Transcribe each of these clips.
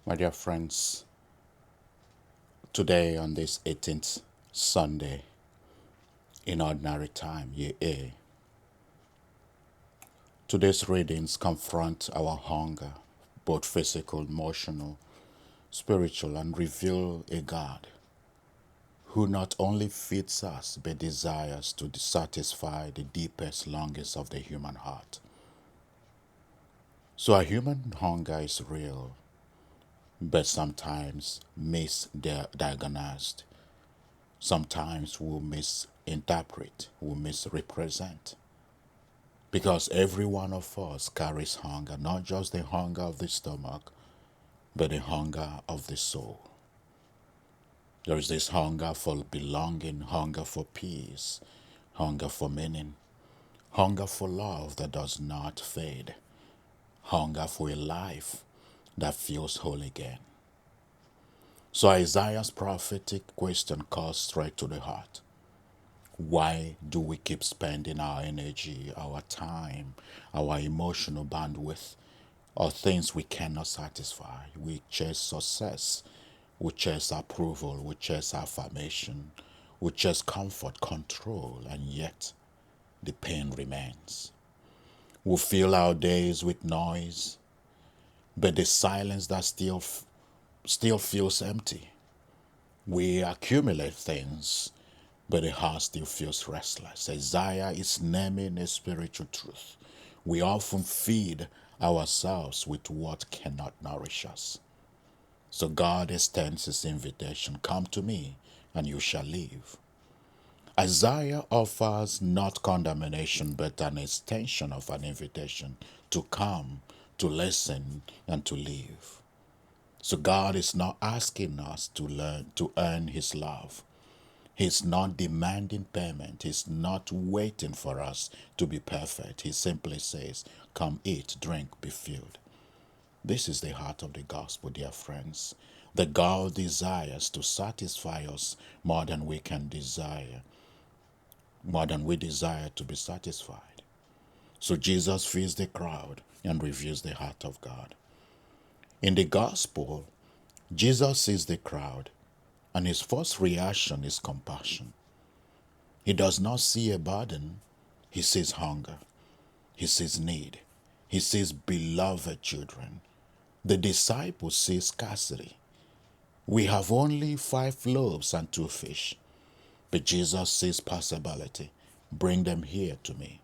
My dear friends, today on this 18th Sunday in ordinary time, year A, today's readings confront our hunger, both physical, emotional, spiritual, and reveal a God who not only feeds us but desires to satisfy the deepest longings of the human heart. So our human hunger is real, but sometimes misdiagnosed. Sometimes we'll misinterpret, we'll misrepresent. Because every one of us carries hunger, not just the hunger of the stomach, but the hunger of the soul. There is this hunger for belonging, hunger for peace, hunger for meaning, hunger for love that does not fade, hunger for a life that feels whole again. So Isaiah's prophetic question calls straight to the heart. Why do we keep spending our energy, our time, our emotional bandwidth on things we cannot satisfy? We chase success, we chase approval, we chase affirmation, we chase comfort, control, and yet the pain remains. We fill our days with noise, but the silence that still feels empty. We accumulate things, but the heart still feels restless. Isaiah is naming a spiritual truth. We often feed ourselves with what cannot nourish us. So God extends his invitation, come to me and you shall live. Isaiah offers not condemnation but an extension of an invitation to come, to listen, and to live. So God is not asking us to learn to earn his love. He's not demanding payment. He's not waiting for us to be perfect. He simply says, come eat, drink, be filled. This is the heart of the gospel, dear friends. The God desires to satisfy us more than we can desire, more than we desire to be satisfied. So Jesus feeds the crowd and reveals the heart of God. In the gospel, Jesus sees the crowd, and his first reaction is compassion. He does not see a burden, he sees hunger, he sees need, he sees beloved children. The disciples see scarcity. We have only 5 loaves and 2 fish, but Jesus sees possibility. Bring them here to me.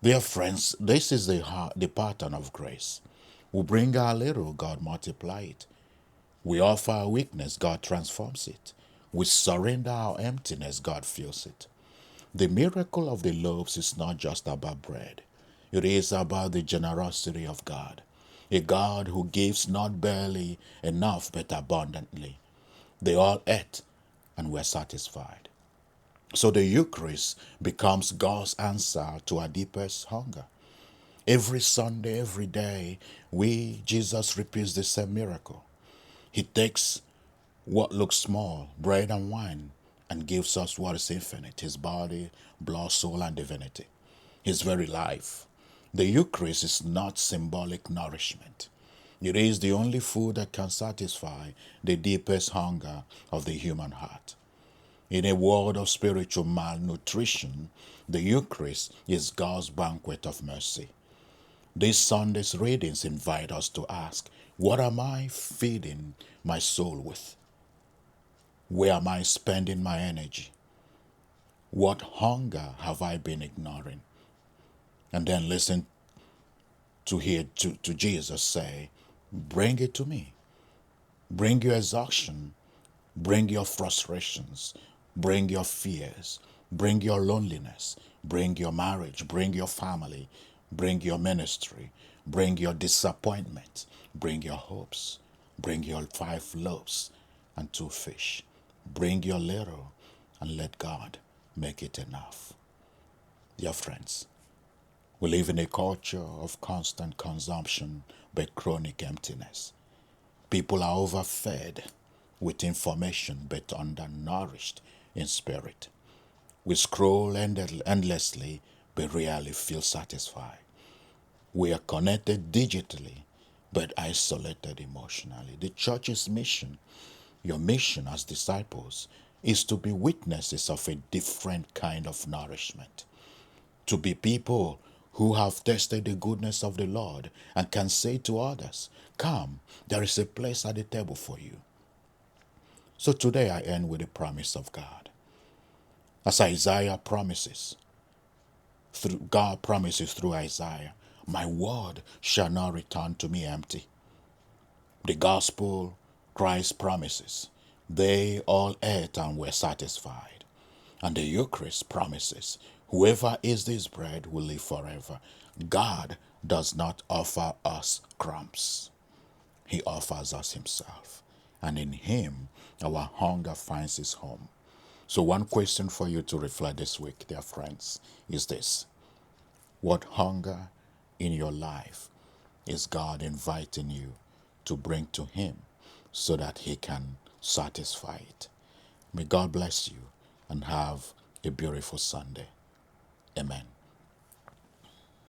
Dear friends, this is the pattern of grace. We bring our little, God multiply it. We offer our weakness, God transforms it. We surrender our emptiness, God fills it. The miracle of the loaves is not just about bread. It is about the generosity of God. A God who gives not barely enough but abundantly. They all ate and were satisfied. So the Eucharist becomes God's answer to our deepest hunger. Every Sunday, every day, Jesus repeats the same miracle. He takes what looks small, bread and wine, and gives us what is infinite, his body, blood, soul, and divinity, his very life. The Eucharist is not symbolic nourishment. It is the only food that can satisfy the deepest hunger of the human heart. In a world of spiritual malnutrition, the Eucharist is God's banquet of mercy. This Sunday's readings invite us to ask, what am I feeding my soul with? Where am I spending my energy? What hunger have I been ignoring? And then listen to Jesus say, bring it to me. Bring your exhaustion. Bring your frustrations. Bring your fears. Bring your loneliness. Bring your marriage. Bring your family. Bring your ministry. Bring your disappointment. Bring your hopes. Bring your 5 loaves and 2 fish. Bring your little and let God make it enough. Dear friends, we live in a culture of constant consumption but chronic emptiness. People are overfed with information but undernourished in spirit. We scroll endlessly but rarely feel satisfied. We are connected digitally but isolated emotionally. The church's mission, your mission as disciples, is to be witnesses of a different kind of nourishment, to be people who have tasted the goodness of the Lord and can say to others, come, there is a place at the table for you. So today I end with the promise of God. As Isaiah promises, God promises through Isaiah, my word shall not return to me empty. The gospel, Christ promises, they all ate and were satisfied. And the Eucharist promises, whoever eats this bread will live forever. God does not offer us crumbs. He offers us himself. And in him, our hunger finds its home. So one question for you to reflect this week, dear friends, is this. What hunger in your life is God inviting you to bring to him so that he can satisfy it? May God bless you and have a beautiful Sunday. Amen.